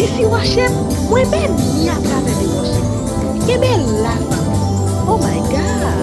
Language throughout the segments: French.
Disi worship, mwen ben ni a travers the worship. Kebe la fami. Oh my God.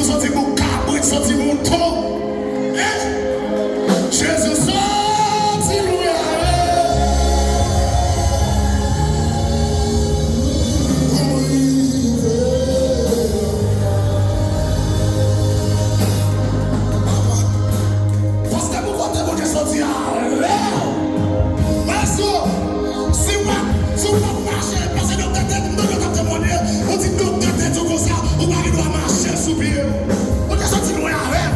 Jésus sorti mon cabrit, sorti mon ton. Jésus sorti loin. Parce que vous comptez mon Dieu sorti à l'air. Parce que si vous marchez, parce que nous avons témoigné, on dit que nous avons comme ça, on va marcher sous pied. On est sorti loin à l'air.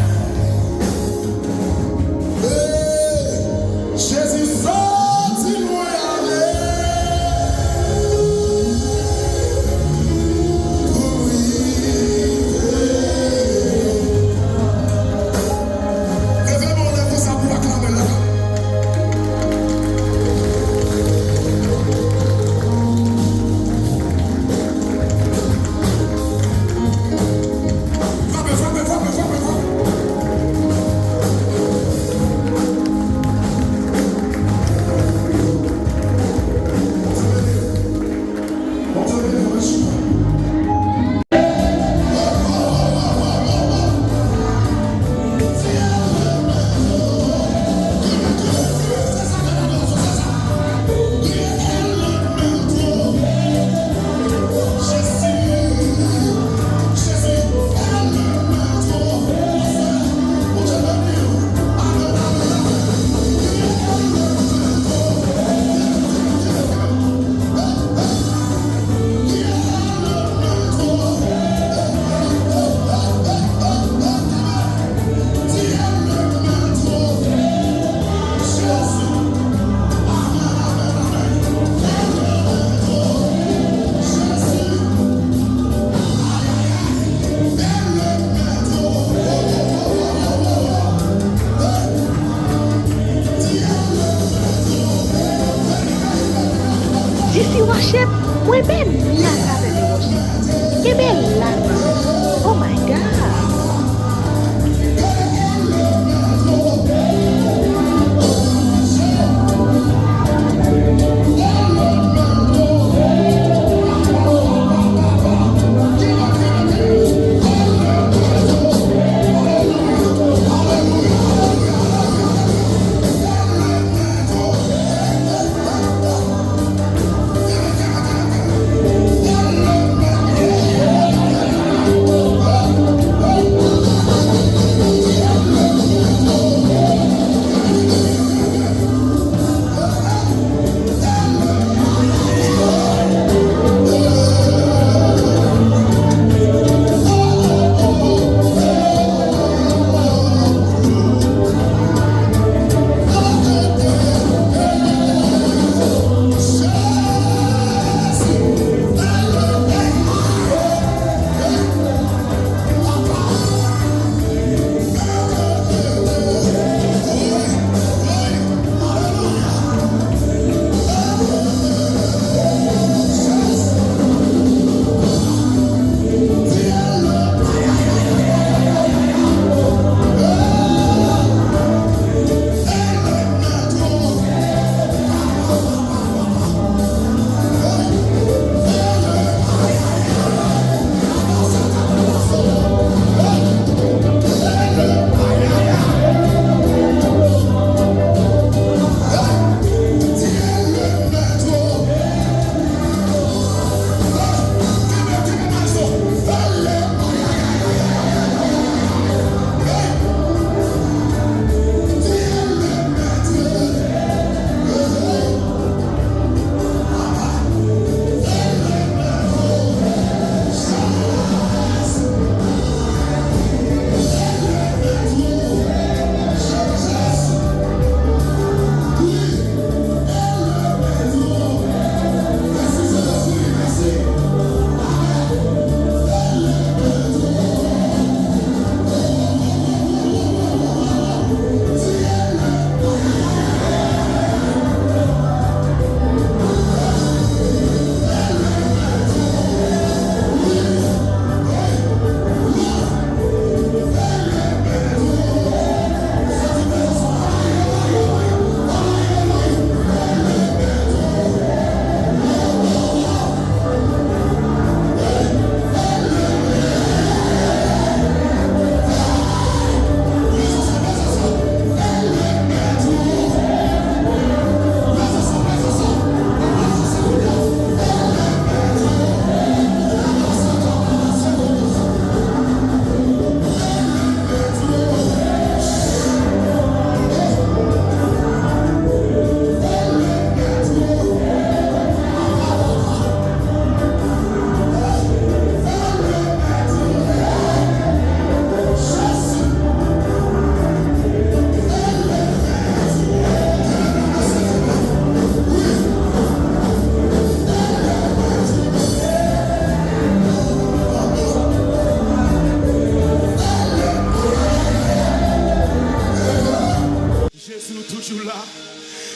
toujours là.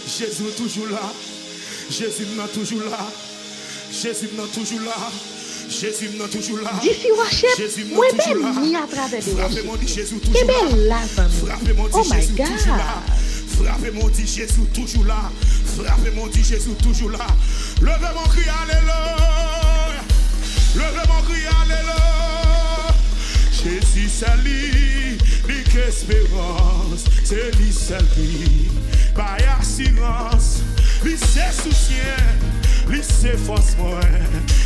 Jésus toujours là. Jésus n'est toujours là. Jésus n'est toujours là. Jésus n'est toujours là. D'ici worship, moi-même, ni à travers des Frappez-moi, dit worship. Jésus toujours là. Quelle là, Frappez-moi, dit oh my Jésus toujours là. God. Frappez-moi, dit Jésus toujours là. Frappez-moi, dit Jésus toujours là. Levez mon cri, alléluia. Levez mon cri, alléluia. Jésus, c'est lui, espérance. C'est lui, c'est lui. Par assurance, lui, c'est soutien. Lui, c'est force, moi.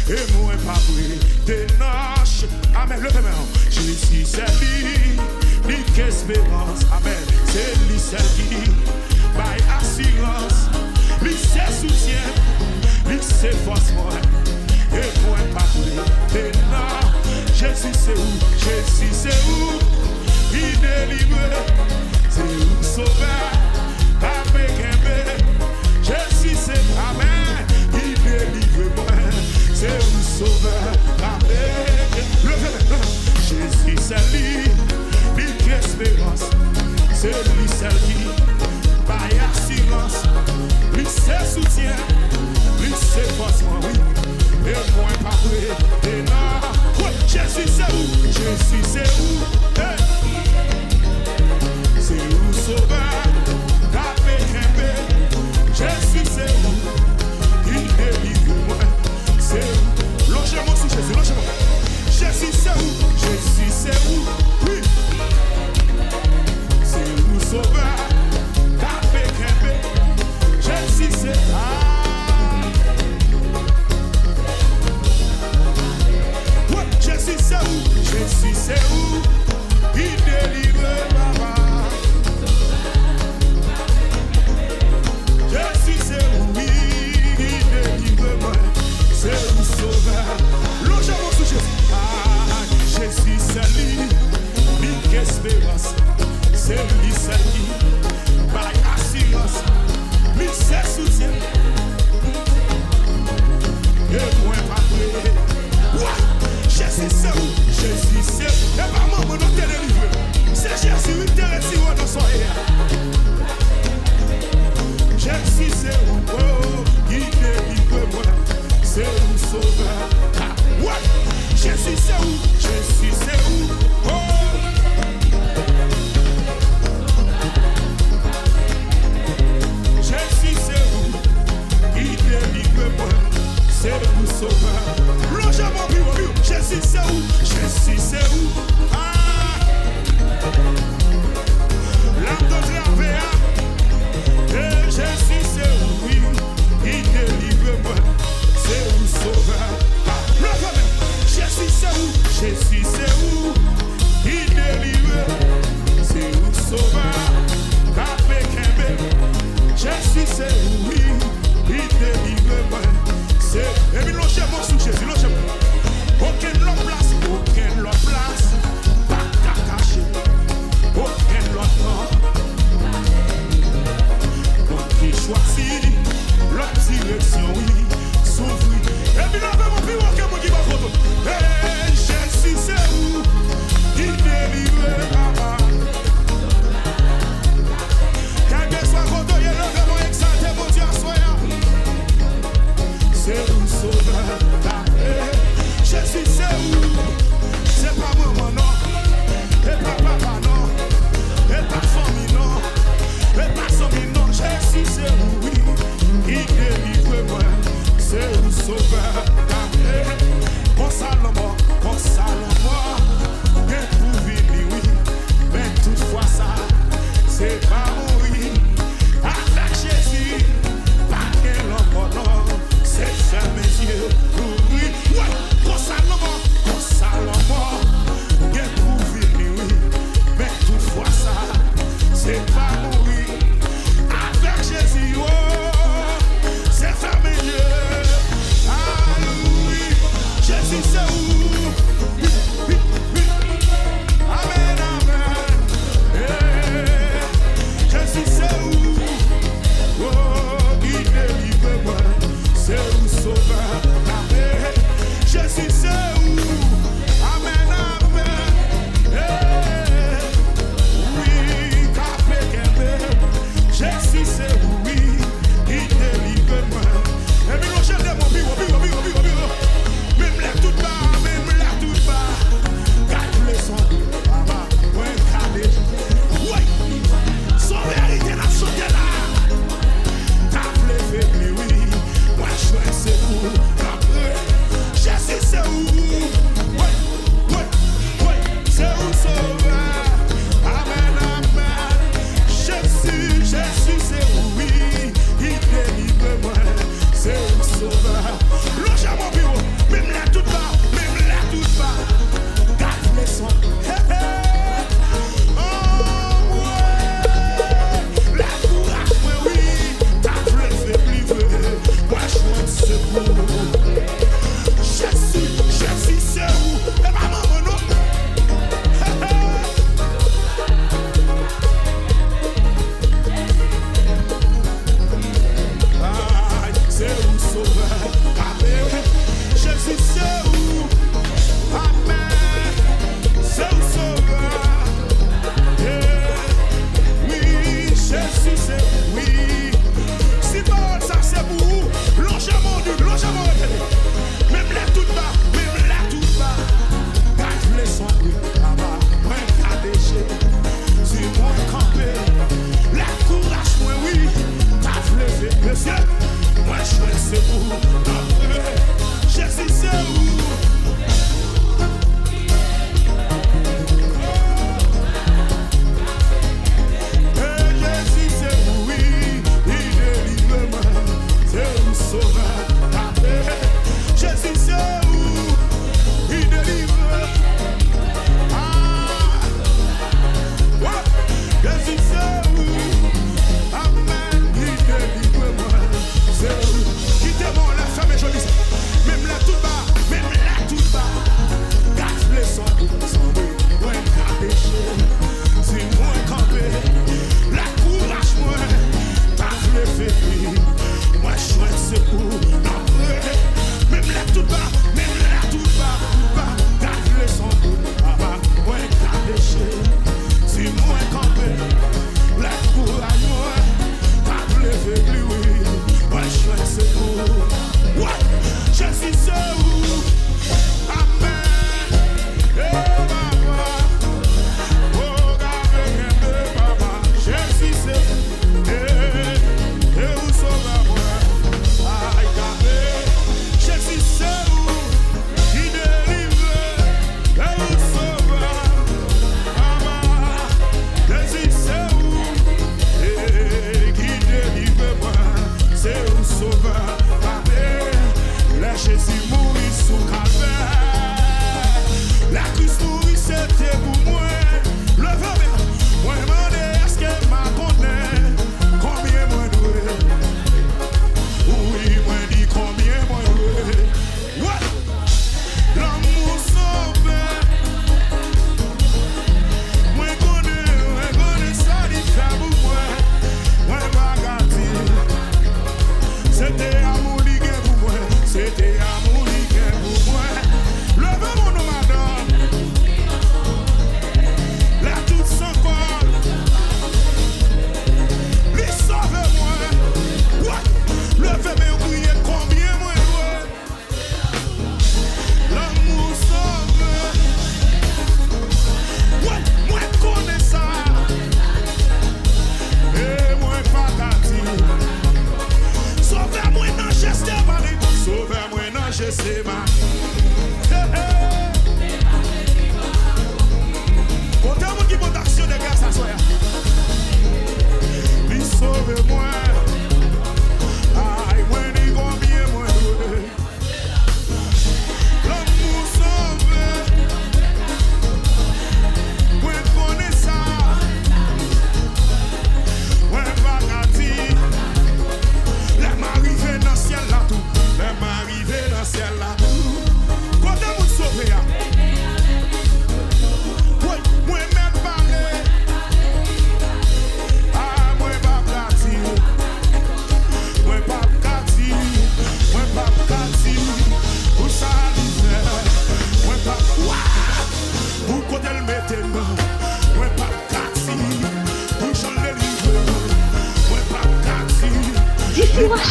Et moi, pas brûlé. Dénoche. Amen. Levez-moi. Jésus, c'est lui, espérance. Amen. C'est lui, c'est lui. Par assurance, lui, c'est soutien. Lui, c'est force, moi. Et moi, pas brûlé. Dénoche. Jésus, c'est où? Jésus, c'est où? Il délivre. C'est où sauveur? Amen. Jésus, c'est amen. Il délivre moi. C'est où sauveur? Amen. Levez-le. Jésus, c'est lui espérance. C'est lui, c'est lui. Par assurance. Lui, c'est soutien. Lui, c'est force, moi, oui. Et moi, pas prêt. Et non. Jésus, c'est où? Jésus, c'est où? Hey. C'est où sauveur? Jésus, c'est où? Il délivre moi. C'est où? Logez-moi sous Jésus, logez-moi. Jésus, c'est où? Jésus, c'est où? Oui. C'est où sauveur? Jésus, c'est Jésus, c'est où? Jésus, c'est où?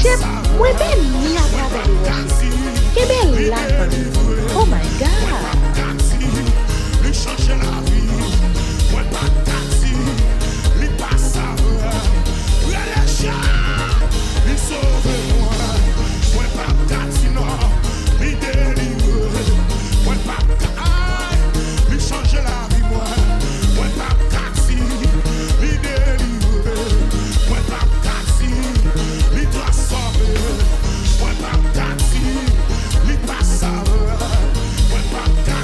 Chef, moi-même, ni à travers les aussi. Quelle belle la famille. Oh my God. Lui changer la vie. Moi pas taxi. Lui pas savoir. Lui sauve moi. Moi pas taxi non. Lui délivre. Moi pas taxi. Lui changer la vie moi. Moi pas taxi. Lui délivre. Moi pas taxi. Lui transformer. Moi pas taxi. Lui pas savoir. Moi pas taxi.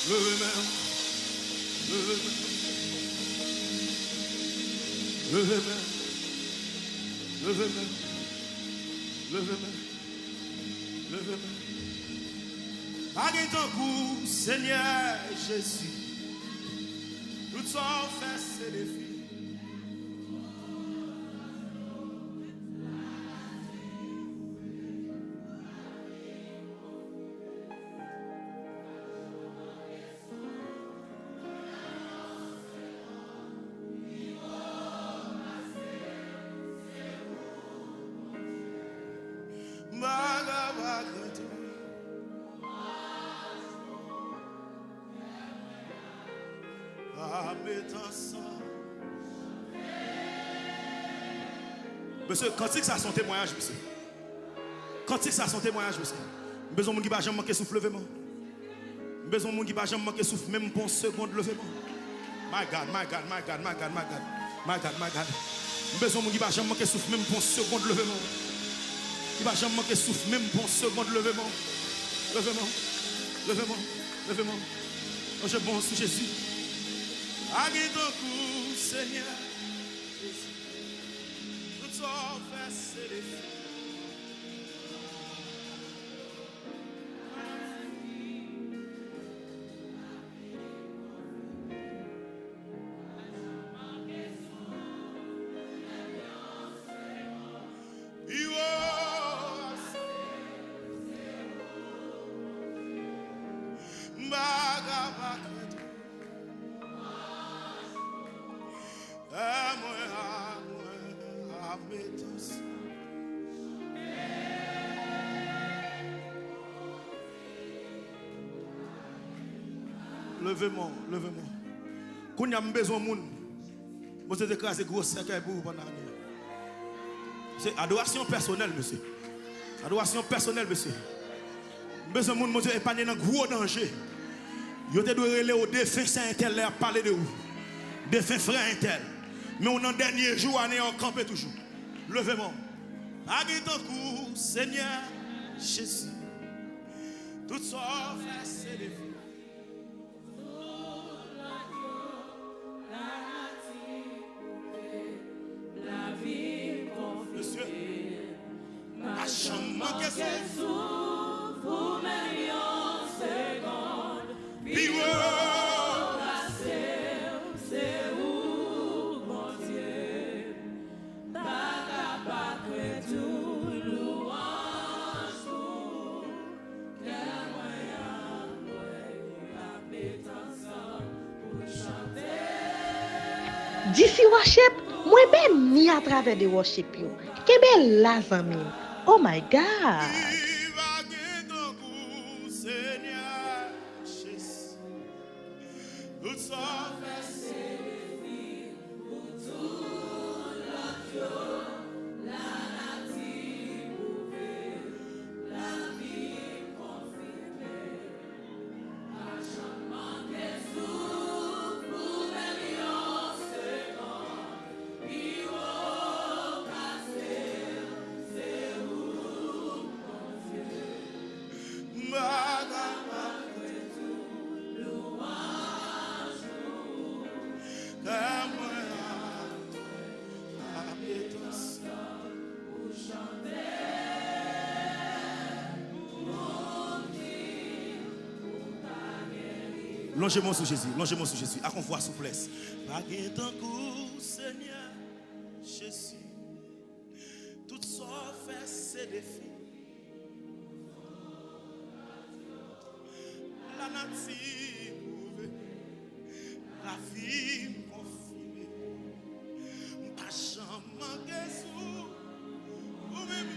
Levez-moi. Levez-moi. Levez-moi. Levez-moi. Levez-moi. Levez-moi. Agui ton coup, Seigneur Jésus. Tout ça fait ses défis. Monsieur, quand c'est que ça son témoignage, monsieur? Quand c'est que ça son témoignage, monsieur? Besoin de monde qui va jamais manquer souffle, levez-moi. Besoin de monde qui va jamais manquer souffle, même pour une seconde, levez-moi. My God, my God, my God, my God, my God, my God, my God. Besoin de monde qui va jamais manquer souffle, même pour une seconde, levez-moi. Qui va jamais manquer souffle, même pour une seconde, levez-moi. Levez-moi, levez-moi, levez-moi. Je bon sous Jésus. Agui ton coup, Seigneur. Tout ça fait ses défis. Levez-moi, levez-moi. Quand il y a besoin de monde, vous êtes écrasé gros cercueil pour vous pendant l'année. C'est adoration personnelle, monsieur. Adoration personnelle, monsieur. Besoin de monde, monsieur, épargné dans gros danger. Vous êtes relé au défunt Saint-Intel, parler de vous. Défunt frère Intel. Mais on en dernier jour, on est en campé toujours. Levez-moi. Agui ton cou, Seigneur Jésus. Tout ça fait ses défis. D'ici worship, moi ben ni à travers des worship yo. Kebe la zami. Oh my God. Longez-moi sur Jésus, longez-moi sur Jésus. À qu'on voit souplesse. Agui ton cou, Seigneur Jésus. Tout ça fait ses défis. La nature prouvée, la vie confirmée. Pas jamais manquer sous, ou même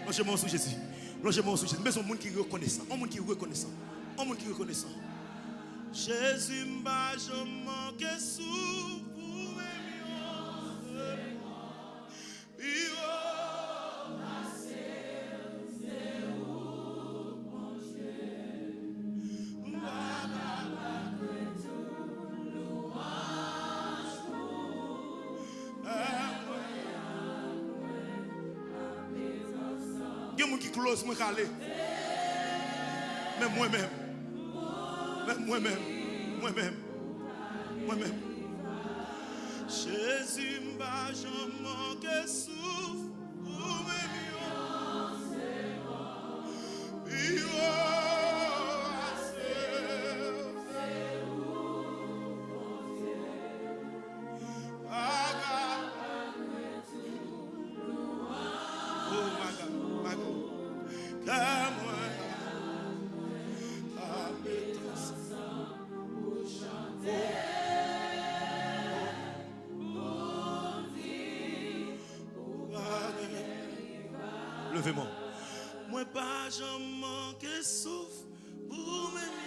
longez-moi sur Jésus. Longez-moi sur Jésus. Mais un monde qui est reconnaissant. Un monde qui est reconnaissant. Un monde qui est reconnaissant. Jésus m'a jamais manqué sous pour mes Il y a des gens qui close moi calé. Mais moi-même. Jésus m'a jamais manqué souffle pour levez-moi. Moi pas jamais manqué souffle pour mes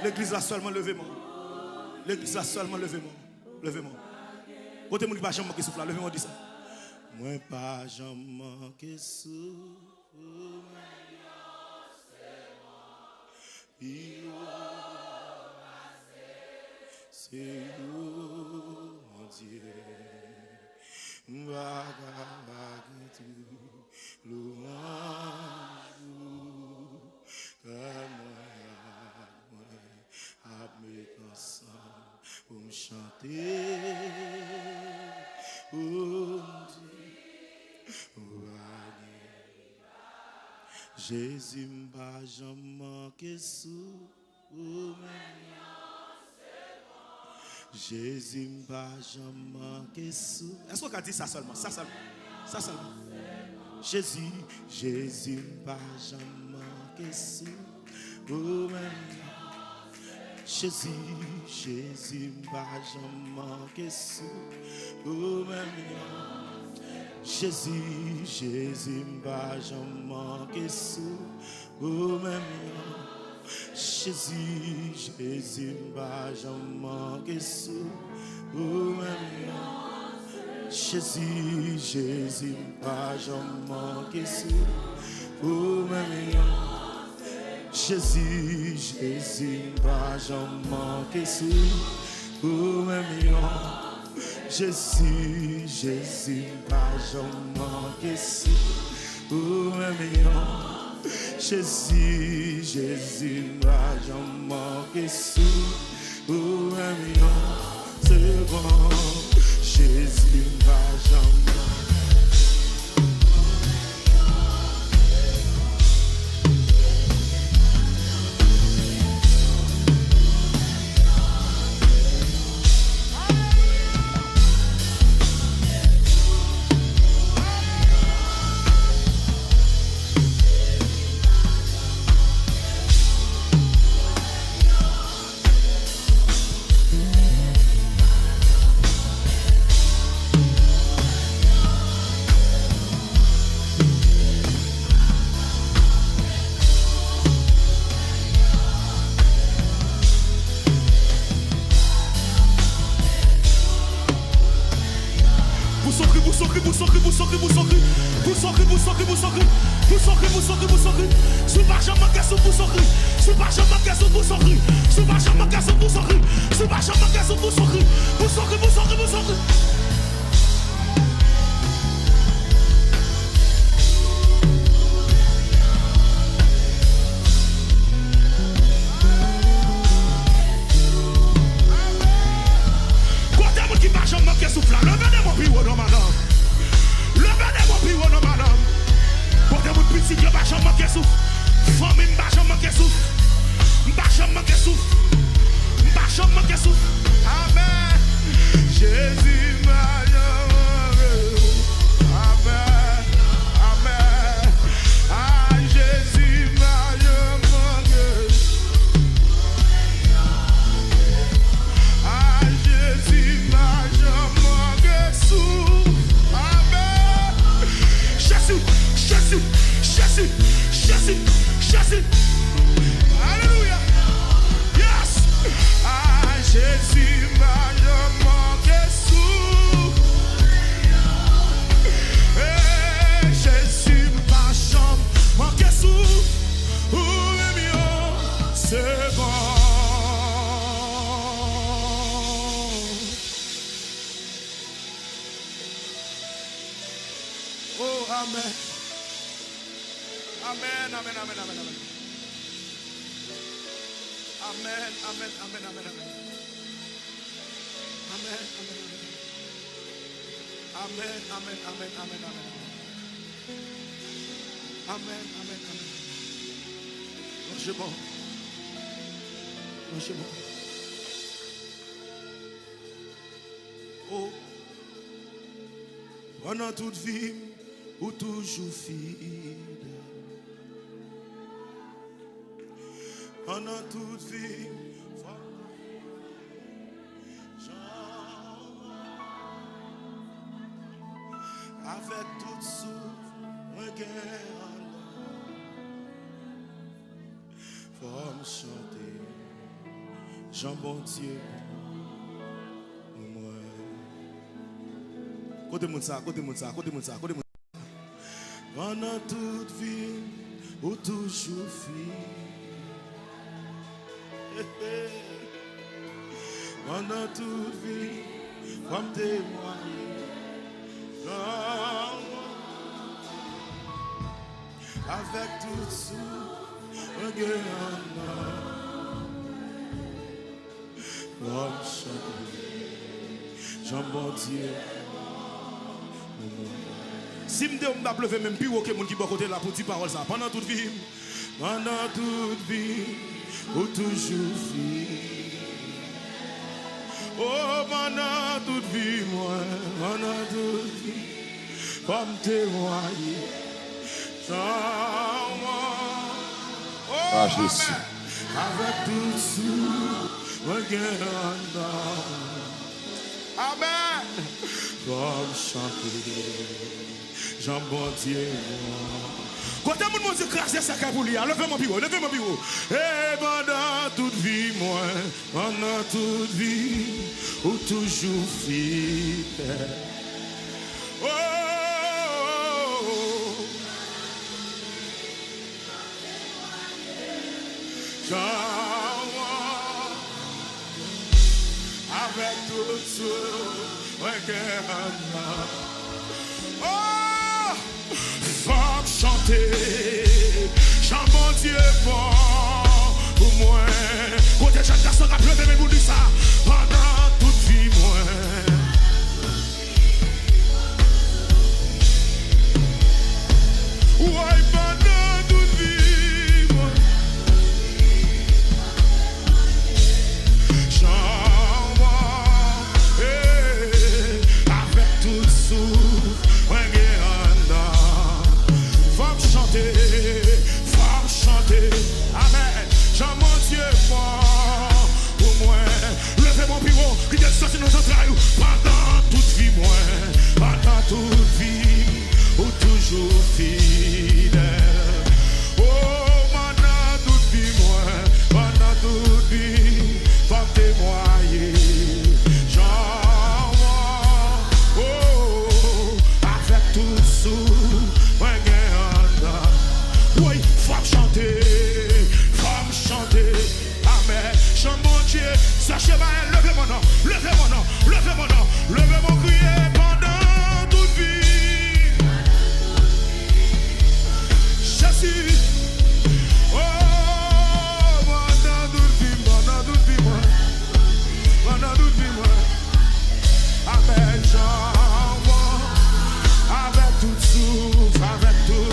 l'église a seulement levé-moi. L'église a seulement levé-moi. Levez-moi. Côté mon qui pas jamais manqué souffle là, levez-moi dit ça. Moi pas jamais manqué souffle. C'est vous, mon Dieu. Pour me chanter, Jésus m'a jamais manqué sous Jésus m'a jamais manqué sous. Est-ce qu'on a dit ça seulement? Ça seulement. Ça seulement. Jésus m'a jamais manqué sous. Jésus m'a jamais manqué sous. Jésus m'a jamais manqué sous. Jésus m'a jamais manqué sous. Jésus m'a jamais manqué sous. Jésus m'a jamais manqué sous. Jésus m'a jamais manqué sous. Jésus m'a jamais manqué sous. C'est bon. Jésus m'a jamais Jésus. Alléluia. Yes. amen, amen, amen, amen. Amen, amen, amen, amen, amen. Amen, amen, amen. Amen, amen, amen, amen, amen. Amen, amen, amen. Lâchez-moi. Lâchez-moi. Oh. Pendant toute vie, ou toujours fidèle. Pendant toute vie, avec toute souffle, regarde, faut me chanter, Jean bon Dieu, moi. Côté mon ça, côté mon ça, côté mon ça, côté mon ça. Pendant toute vie, ou toujours fille. Pendant toute vie, comme témoigner. Avec tout souffle, regarde, comme chanter, Jean bon Dieu. Si je me lever même plus haut que mon qui va côté là pour dire parole ça. Pendant toute vie, ou toujours vie. Oh, pendant toute vie, moi, pendant toute vie, comme témoigner. Oh, Jésus. avec tout sous, regarde. Amen. Comme chanter, Jean bon Dieu. Quand tout le monde se crache, c'est ça pour lui. Levez mon bureau, levez mon bureau. Et pendant toute vie, moi, pendant toute vie, ou toujours fidèle. Oh, avec tout ce regarde. Oh, faut chanter, chant mon Dieu bon pour moi. Côté de chaque garçon qui a pleuré, mais vous dites ça pendant toute vie, moi. Ouais, pendant toute vie, moi. Avec tout souffle, regarde. Faut chanter, amen. Jean mon Dieu, fort pour moi. Levez mon bureau, qui est sorti nos entrailles. Pendant toute vie, moi. Pendant toute vie, ou toujours fidèle. Oh, pendant toute vie, moi. Pendant toute vie, faut témoigner. Jean, oh, avec tout sous, regarde. Oui, faut chanter, amen. Chant mon Dieu, sachez pas, levez mon nom, levez mon nom, levez mon nom, levez mon crier pendant toute vie. Jésus, oh, pendant toute vie, pendant toute vie, moi, pendant toute vie, moi, amen. Jean, avec tout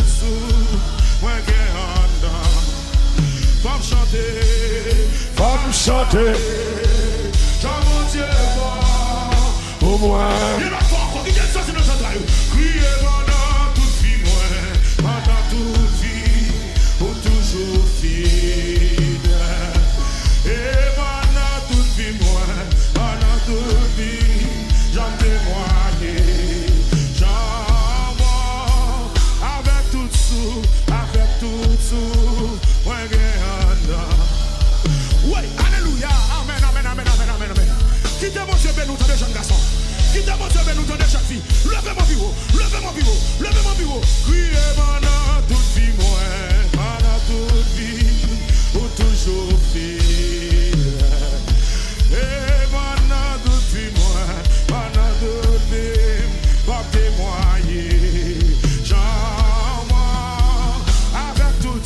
souffle, regarde. Faut me chanter, Jean mon Dieu, Au moins. il y a fort, qui est sorti de notre entrailles. Criez pendant toute vie, moi, pendant toute vie, ou toujours fidèle. Et pendant toute vie, moi, pendant toute vie, j'en témoigne. Avec tout sous, regarde. Oui, alléluia, amen, amen, amen, amen, amen, amen. Quittez mon Dieu, ben nous des jeunes garçons. Quittez mon Dieu, ben nous des jeunes filles. Levez mon bureau, levez mon bureau, levez mon bureau. Criez pendant toute vie, moi, pendant toute vie, ou toujours fidèle. Et pendant toute vie, moi, pendant toute vie, pour témoigner. Avec tout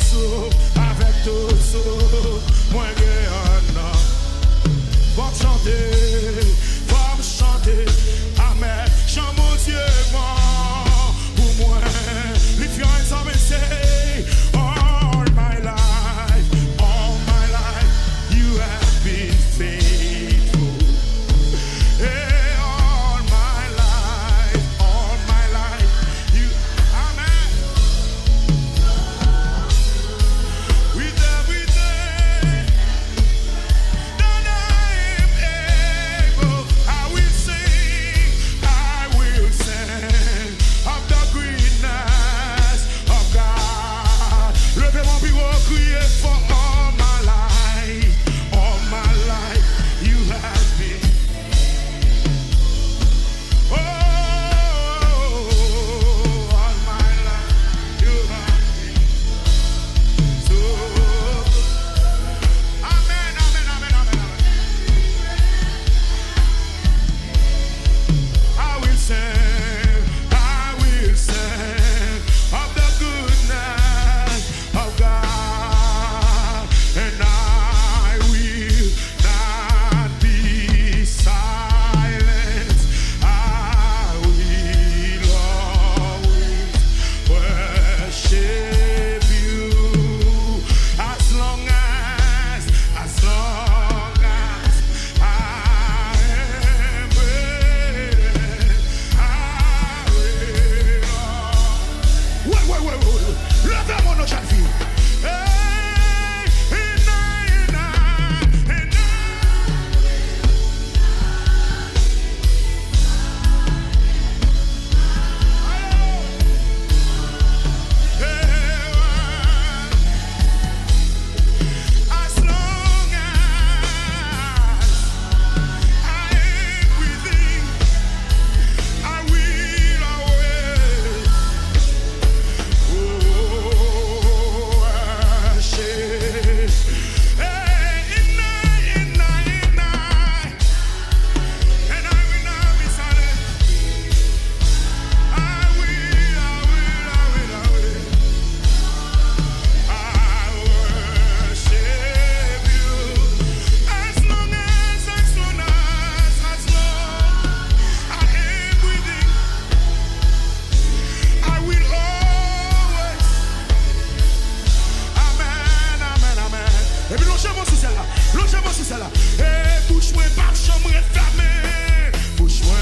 sous celle-là. Logez-moi sous celle-là. Et bouche-moi, pas chambre fermée. Bouche-moi,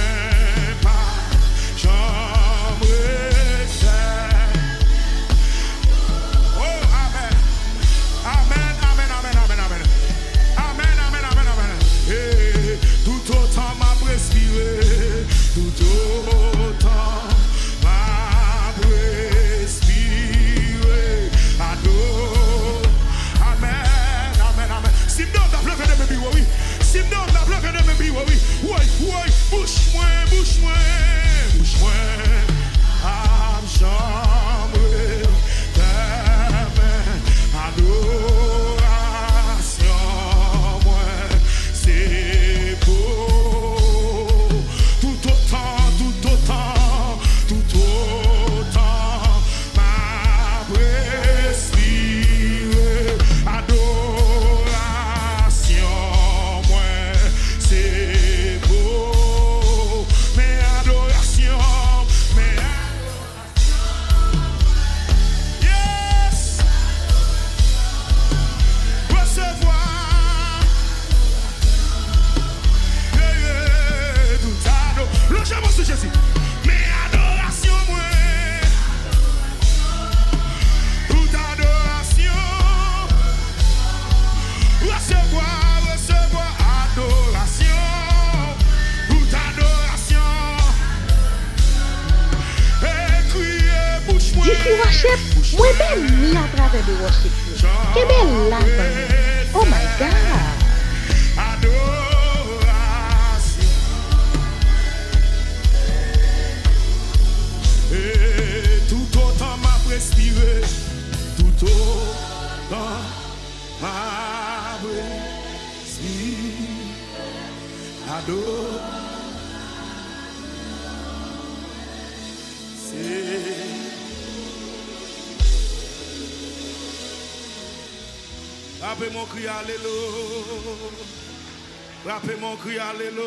pas chambre fermée. Oh, amen. Amen, amen, amen, amen, amen. Amen, amen, amen, amen. Et tout autant m'a respiré. Tout autant m'a respiré. Adore. Amen, amen, amen. Si nous t'as pleuré de mes biwa, oui. Si nous t'as pleuré de mes biwa, oui. Oui, oui. Bouche-moi, bouche-moi. Bouche-moi. Âme, chambre. Amen. Adoration, moi. C'est beau. Tout autant, tout autant, tout autant. Ma respire. Adoration, moi. C'est beau. Mais adoration, mais yes. Recevoir. Tout ado. Logez-moi sur Jésus. Mais adoration, moi. Toute adoration. Recevoir, recevoir. Adoration. Toute adoration. Et crier, bouche-moi. This is worship. Women me à travers de worship. Quelle belle life. Oh my God. Adoration. Et tout autant m'a respiré, tout autant m'a respiré. Adoration. Rappelez mon cri, alléluia. Rappelez mon cri, alléluia.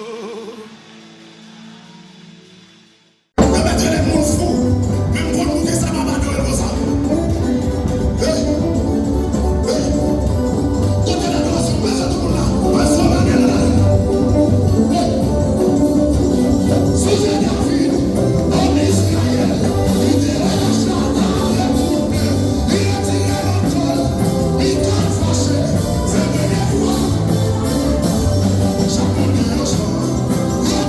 Chaque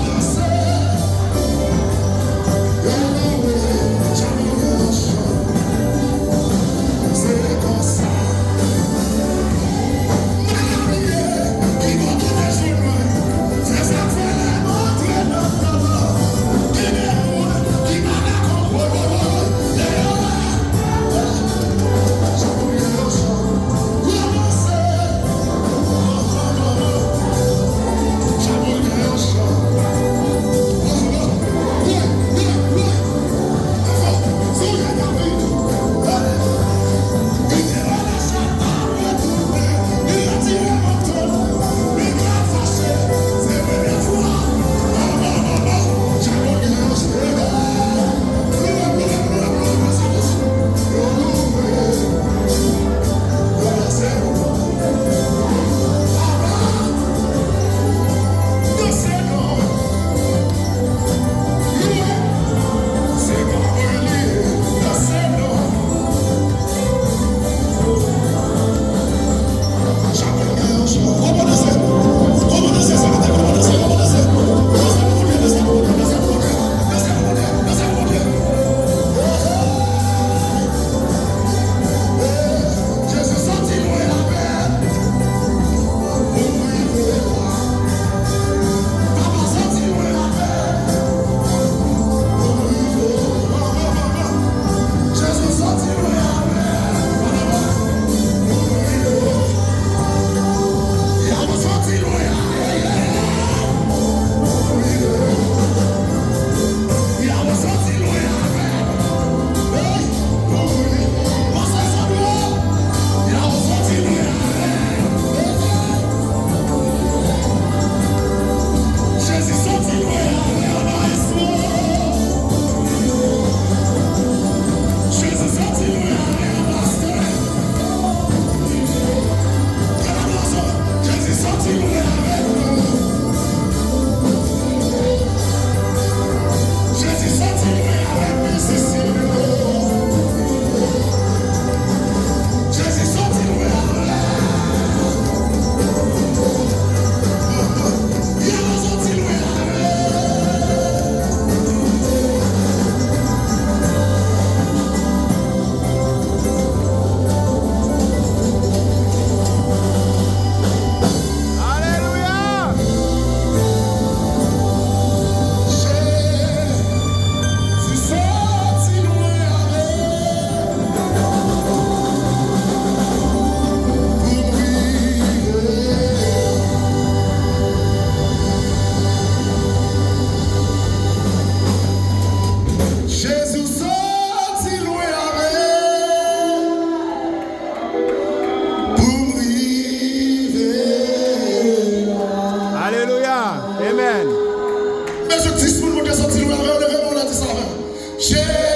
Jésus.